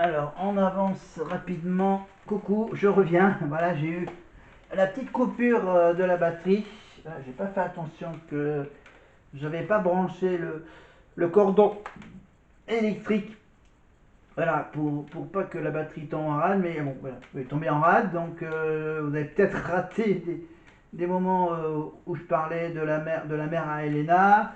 Alors, on avance rapidement. Coucou, je reviens. Voilà, j'ai eu la petite coupure de la batterie. J'ai pas fait attention que j'avais pas branché le cordon électrique. Voilà, pour pas que la batterie tombe en rade. Mais bon, voilà, elle est tombée en rade. Donc, vous avez peut-être raté des moments où je parlais de la mère à Elena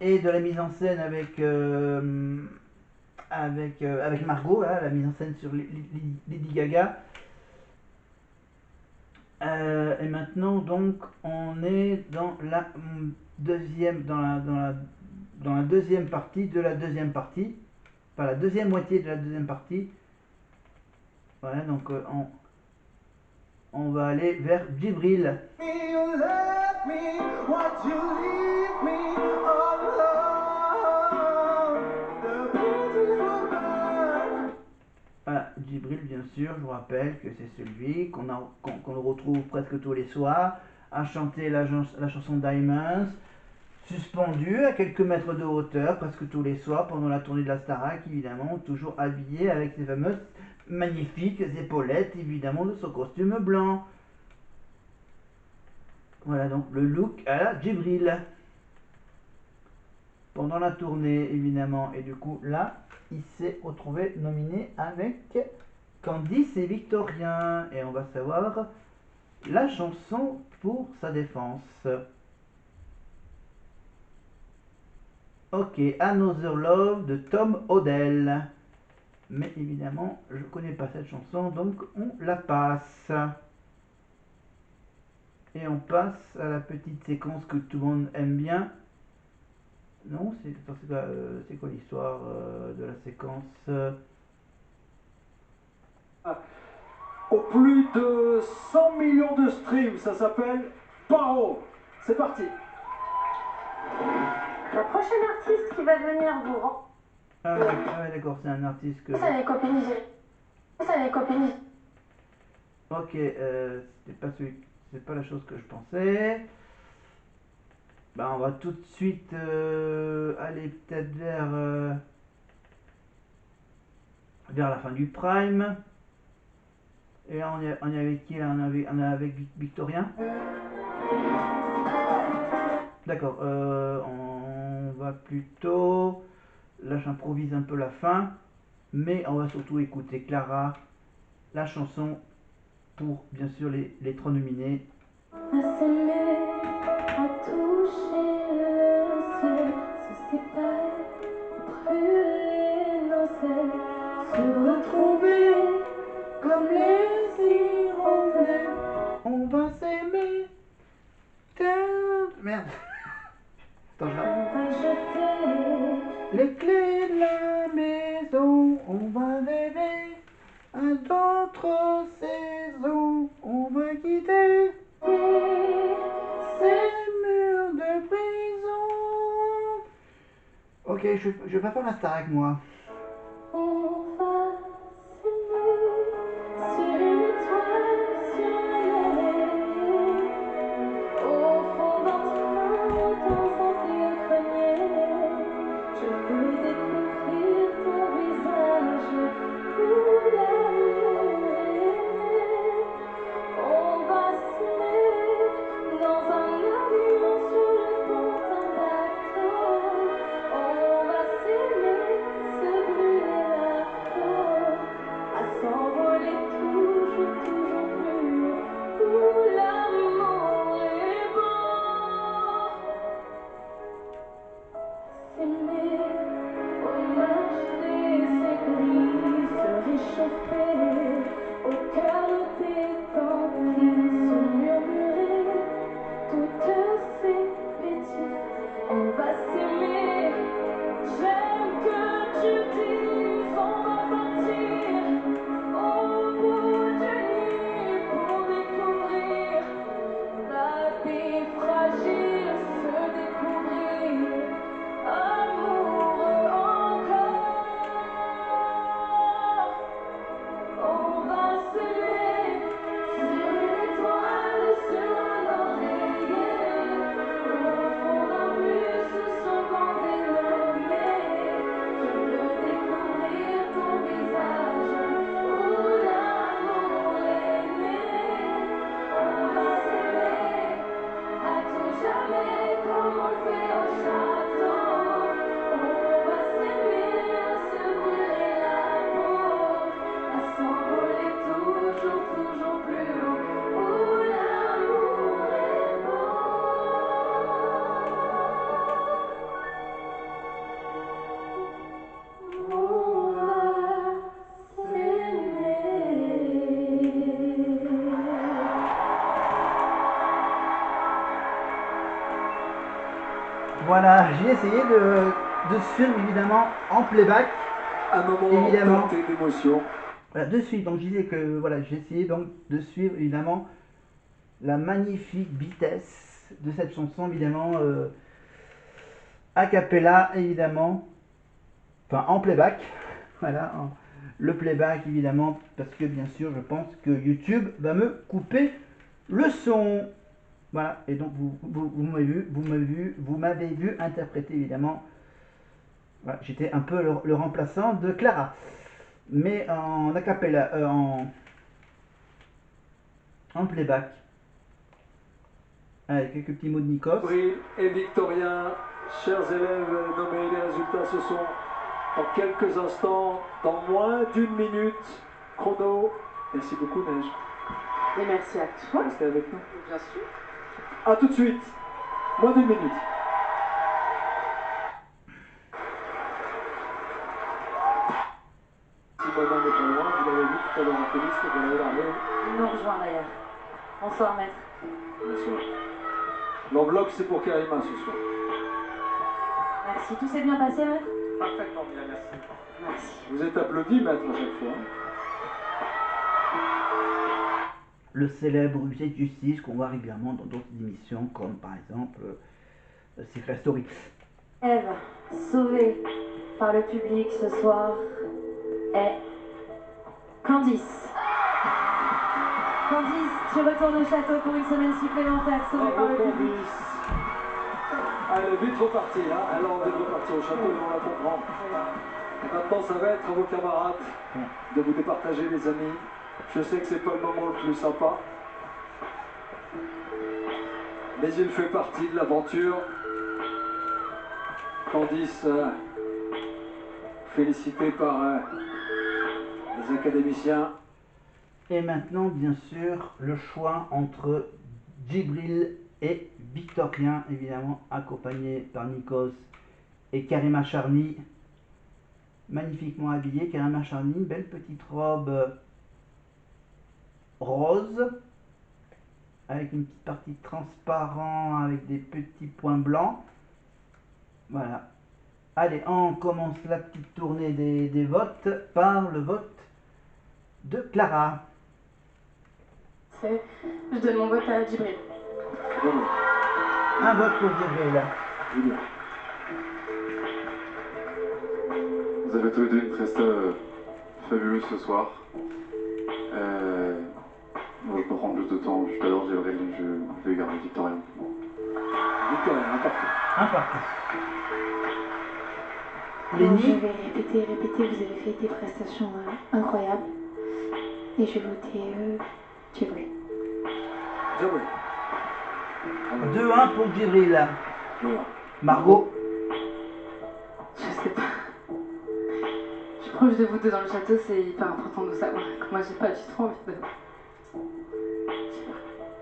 et de la mise en scène avec Margot, hein, la mise en scène sur Lady Gaga. Et maintenant, donc, on est dans la deuxième, dans la deuxième partie de la deuxième partie, enfin la deuxième moitié de la deuxième partie. Voilà, donc on va aller vers Djibril. Voilà, Djibril, bien sûr, je vous rappelle que c'est celui qu'on retrouve presque tous les soirs à chanter la chanson Diamonds, suspendu à quelques mètres de hauteur, presque tous les soirs pendant la tournée de la Starac, évidemment, toujours habillé avec ses fameuses magnifiques épaulettes, évidemment, de son costume blanc. Voilà donc le look à la Djibril. Pendant la tournée, évidemment, et du coup, là, il s'est retrouvé nominé avec Candice et Victorien, et on va savoir la chanson pour sa défense. Ok, Another Love de Tom Odell. Mais évidemment, je ne connais pas cette chanson, donc on la passe. Et on passe à la petite séquence que tout le monde aime bien. Non, c'est quoi l'histoire de la séquence Au plus de 100 millions de streams, ça s'appelle Paro. C'est parti. La prochaine artiste qui va venir vous rend. Ah ouais, d'accord, c'est un artiste que... Ça les copines, ça les copines. Ok, c'est pas la chose que je pensais. Bah, on va tout de suite aller peut-être vers la fin du Prime. Et là, on est avec qui là on est avec Victorien. D'accord, on va plutôt... Là, j'improvise un peu la fin. Mais on va surtout écouter Clara, la chanson pour, bien sûr, les 3 nominés. À s'aimer, à toucher le ciel, se séparer, brûler nos ailes, se retrouver comme les hirondelles. On va s'aimer. Merde. Attends, On va jeter les clés de la maison, on va rêver à d'autres saisons, on va quitter ces murs de prison. Ok, je vais pas faire la star avec moi. on va s'aimer sur une étoile sur la mer. Au fond d'un train, dans un vieux grenier, je veux découvrir ton visage où l'amour est. On va s'aimer dans un avion sur le pont d'un bateau. On va s'aimer, se Voilà, j'ai essayé de suivre évidemment en playback. Un moment Évidemment. tenté d'émotion. Voilà, de suivre. Donc je disais que voilà, j'ai essayé donc de suivre évidemment la magnifique vitesse de cette chanson, évidemment a cappella, évidemment, enfin en playback. Voilà, le playback évidemment, parce que bien sûr, je pense que YouTube va me couper le son. Voilà, et donc vous m'avez vu interpréter évidemment. Voilà, j'étais un peu le remplaçant de Clara, mais en a cappella, en playback, avec quelques petits mots de Nikos. Djibril et Victorien, chers élèves nommés, les résultats ce sont dans quelques instants, dans moins d'une minute. Chrono. Merci beaucoup Neige. Et merci à toi. Restez avec nous. Bien sûr. A tout de suite. Moins d'une minute. Si Bonin n'est pas loin, vous l'avez vu tout à l'heure en tennis, vous allez l'arrière. Il nous rejoint d'ailleurs. Bonsoir maître. Bien sûr. L'enveloppe c'est pour Karima ce soir. Merci. Tout s'est bien passé maître? Parfaitement bien, merci. Merci. Vous êtes applaudi maître à chaque fois. Le célèbre huissier de justice qu'on voit régulièrement dans d'autres émissions, comme par exemple Secret Story. Ève, sauvée par le public ce soir, est Candice. Candice, tu retournes au château pour une semaine supplémentaire, sauvée par le Bravo public. Candice. Elle est vite repartie, hein. Elle a envie de repartir au château et on la comprend. Et maintenant ça va être à vos camarades de vous départager les amis. Je sais que c'est pas le moment le plus sympa. Mais il fait partie de l'aventure. Candice, félicitée par les académiciens. Et maintenant, bien sûr, le choix entre Djibril et Victorien, évidemment, accompagné par Nikos et Karima Charny, magnifiquement habillée. Karima Charny, une belle petite robe rose, avec une petite partie transparent, avec des petits points blancs. Voilà. Allez, on commence la petite tournée des votes par le vote de Clara. Je donne mon vote à Djibril. Bravo. Un vote pour Djibril. Julien. Vous avez tous les deux une presta fabuleuse ce soir. Moi, je peux prendre plus de temps. Tout à l'heure, je vais garder Victorien. Victorien, un partout. Un partout. Donc, je Lénie, vais répéter. Vous avez fait des prestations incroyables. Et je vais voter Djibril. Djibril. 2-1 pour Djibril. Voilà. Margot, Je sais pas. Je suis proche de vous deux dans le château, c'est hyper important de savoir. Moi, j'ai pas du tout envie de.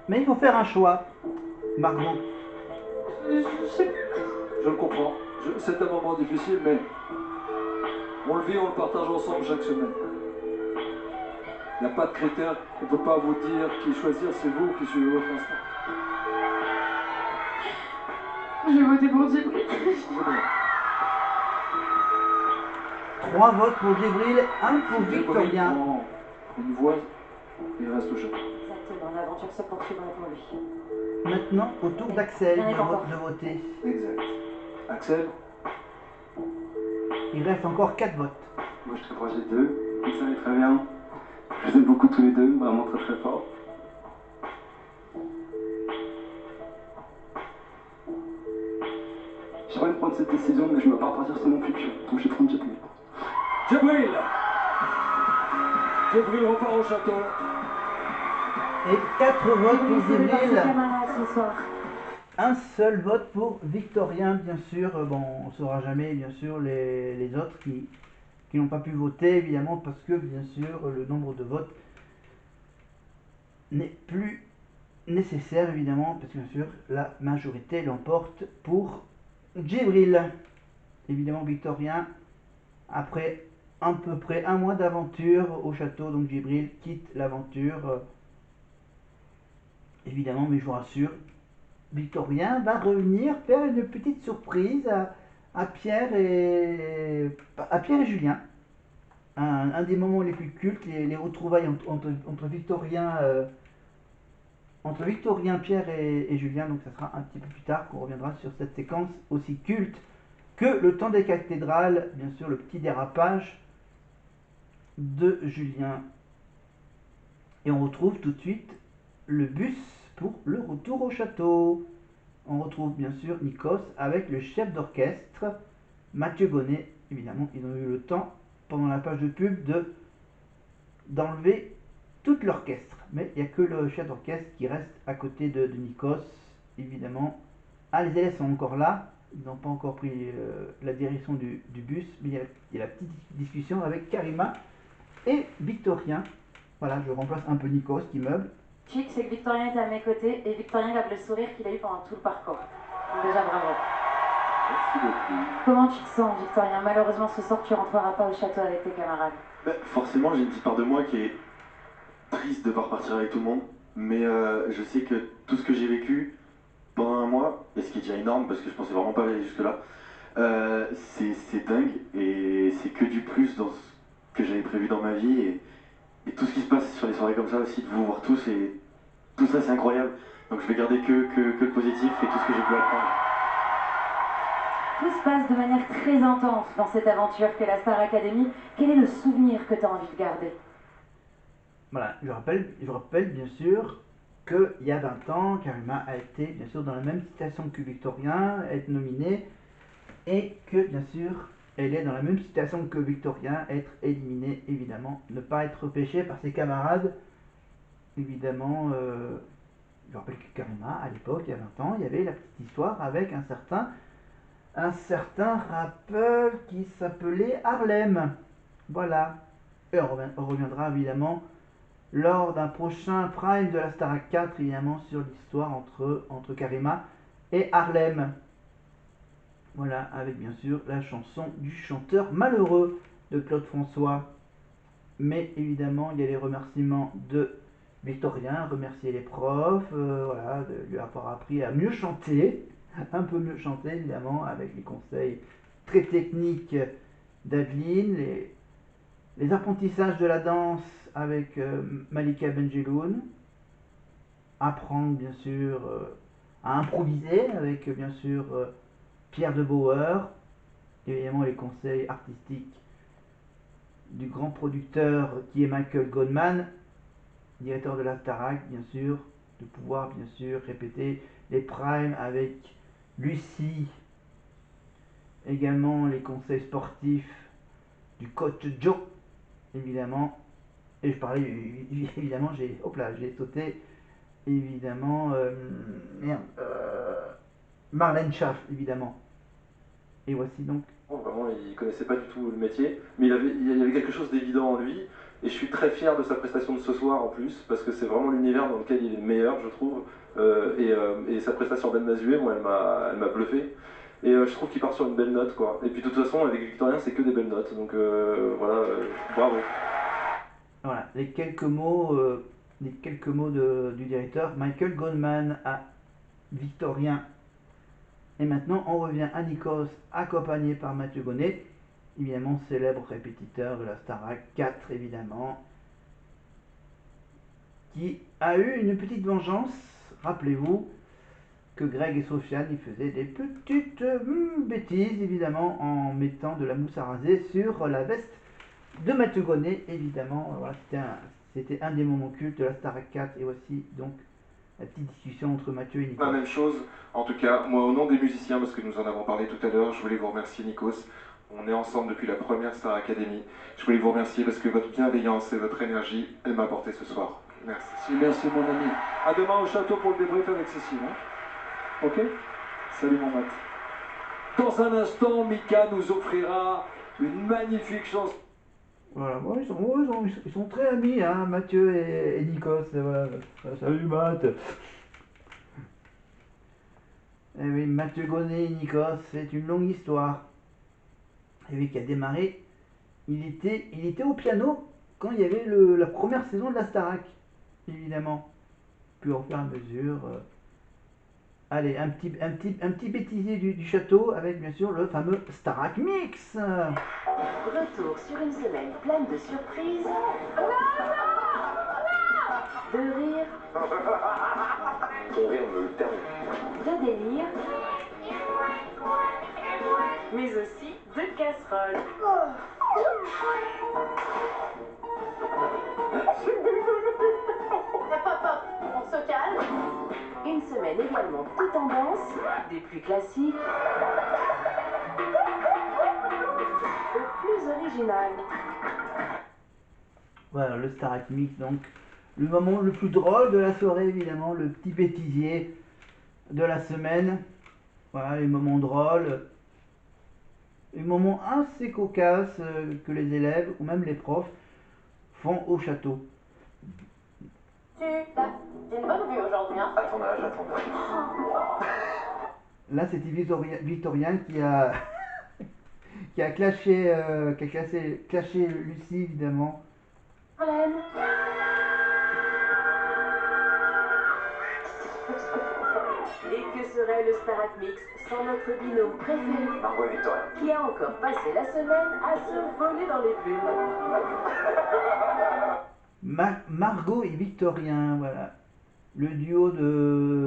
mais il faut faire un choix. Margot, Je sais pas. Je le comprends. C'est un moment difficile, mais on le vit, on le partage ensemble chaque semaine. Il n'y a pas de critères, on ne peut pas vous dire qui choisir, c'est vous qui suivez votre instinct. Je vais voter pour Djibril. 3 votes pour Djibril, 1 pour Djibril Victorien. prend une voix, il reste au château. Exactement, l'aventure se poursuivra pour lui. Maintenant, au tour d'Axel de voter. Exact. Axel, Il reste encore 4 votes. Moi je suis très proche des deux, et ça va très bien. Je les aime beaucoup tous les deux, vraiment très très fort. J'aimerais prendre cette décision, mais je ne veux pas partir sur mon futur, donc je vais prendre Djibril. Djibril. Djibril repart au château. Et 4 votes pour Djibril, sauvé par ses Djibril. camarades ce soir. Un seul vote pour Victorien, bien sûr. Bon, on ne saura jamais, bien sûr, les autres qui n'ont pas pu voter, évidemment, parce que, bien sûr, le nombre de votes n'est plus nécessaire, évidemment, parce que, bien sûr, la majorité l'emporte pour Djibril. Évidemment, Victorien, après à peu près un mois d'aventure au château, donc Djibril quitte l'aventure. Évidemment, mais je vous rassure, victorien va revenir faire une petite surprise à Pierre et Julien. Un des moments les plus cultes, les retrouvailles entre Victorien, Pierre et Julien. Donc ça sera un petit peu plus tard qu'on reviendra sur cette séquence aussi culte que le temps des cathédrales, bien sûr le petit dérapage de Julien. Et on retrouve tout de suite le bus pour le retour au château. On retrouve bien sûr Nikos avec le chef d'orchestre, Mathieu Gonnet. Évidemment, ils ont eu le temps, pendant la page de pub, d'enlever tout l'orchestre. Mais il n'y a que le chef d'orchestre qui reste à côté de Nikos, évidemment. Ah, les élèves sont encore là. Ils n'ont pas encore pris la direction du bus. Mais il y a la petite discussion avec Karima et Victorien. Voilà, je remplace un peu Nikos qui meuble. Chic, c'est que Victorien est à mes côtés et Victorien garde le sourire qu'il a eu pendant tout le parcours. Donc déjà, bravo. Merci beaucoup. Comment tu te sens, Victorien? Malheureusement, ce soir, tu rentreras pas au château avec tes camarades. Forcément, j'ai une petite part de moi qui est triste de devoir partir avec tout le monde, mais je sais que tout ce que j'ai vécu pendant un mois, et ce qui est déjà énorme parce que je pensais vraiment pas aller jusque-là, c'est dingue et c'est que du plus dans ce que j'avais prévu dans ma vie et tout ce qui se passe sur les soirées comme ça aussi, de vous voir tous et tout ça c'est incroyable. Donc je vais garder que le positif et tout ce que j'ai pu apprendre. Tout se passe de manière très intense dans cette aventure qu'est la Star Academy. Quel est le souvenir que tu as envie de garder? Voilà, je rappelle bien sûr qu'il y a 20 ans, Karima a été bien sûr dans la même situation que Victorien, être nominée, et que bien sûr elle est dans la même situation que Victorien, être éliminée évidemment, ne pas être repêchée par ses camarades. Évidemment, je rappelle que Karima, à l'époque, il y a 20 ans, il y avait la petite histoire avec un certain rappeur qui s'appelait Harlem. Voilà. Et on reviendra évidemment lors d'un prochain prime de la Starac 4, évidemment, sur l'histoire entre Karima et Harlem. Voilà, avec bien sûr la chanson du chanteur malheureux de Claude François. Mais évidemment, il y a les remerciements de Victorien, remercier les profs, voilà, de lui avoir appris à mieux chanter, un peu mieux chanter évidemment, avec les conseils très techniques d'Adeline, les apprentissages de la danse avec Malika Benjeloun, apprendre bien sûr à improviser avec bien sûr Pierre de Bauer, évidemment les conseils artistiques du grand producteur qui est Michael Goldman, directeur de la Starac, bien sûr, de pouvoir bien sûr répéter les primes avec Lucie, également les conseils sportifs du coach Joe, évidemment, et je parlais évidemment, j'ai sauté, évidemment, Marlène Schaff, évidemment. Et voici donc. Vraiment, il connaissait pas du tout le métier, mais il y avait quelque chose d'évident en lui, et je suis très fier de sa prestation de ce soir en plus, parce que c'est vraiment l'univers dans lequel il est le meilleur, je trouve, et sa prestation Ben Mazué, moi, elle m'a bluffé, et je trouve qu'il part sur une belle note, quoi. Et puis de toute façon, avec Victorien, c'est que des belles notes, donc voilà, bravo. Voilà, les quelques mots du directeur Michael Goldman à Victorien. Et maintenant, on revient à Nikos, accompagné par Mathieu Gonnet, évidemment célèbre répétiteur de la Starac 4, évidemment, qui a eu une petite vengeance. Rappelez-vous que Greg et Sofiane y faisaient des petites bêtises, évidemment, en mettant de la mousse à raser sur la veste de Mathieu Gonnet, évidemment. Voilà, c'était un des moments cultes de la Starac 4, et voici donc la petite discussion entre Mathieu et Nikos. La même chose, en tout cas, moi au nom des musiciens, parce que nous en avons parlé tout à l'heure, je voulais vous remercier Nikos. On est ensemble depuis la première Star Academy. Je voulais vous remercier parce que votre bienveillance et votre énergie, elle m'a apporté ce soir. Merci. Merci mon ami. À demain au château pour le débrief avec Cécile. Hein, ok? Salut mon Matt. Dans un instant, Mika nous offrira une magnifique chanson. Voilà, bon, ils sont très amis, hein, Mathieu et Nikos. Voilà. Salut Matt. Eh oui, Mathieu Gonnet et Nikos, c'est une longue histoire. Et oui, qui a démarré, il était au piano quand il y avait la première saison de la Starac, évidemment. Puis au fur et à mesure, Allez, un petit bêtisier du château avec bien sûr le fameux Starac Mix. Retour sur une semaine pleine de surprises, de rire, Ton rire me termine. de délire, mais aussi de casseroles. Hop, hop, hop, on se calme. Une semaine également tout tendance, des plus classiques aux plus originales. Voilà, le Starac Mix, donc le moment le plus drôle de la soirée, évidemment, le petit bêtisier de la semaine. Voilà, les moments drôles, les moments assez cocasses que les élèves ou même les profs font au château. J'ai une bonne vue aujourd'hui, hein. À ton âge, à ton âge. Là, c'était Victorien qui a qui a clashé, clashé Lucie, évidemment. Marlène. Et que serait le Starac Mix sans notre binôme préféré, Margot et Victorien. qui a encore passé la semaine à se voler dans les bulles. Margot et Victorien, voilà. Le duo de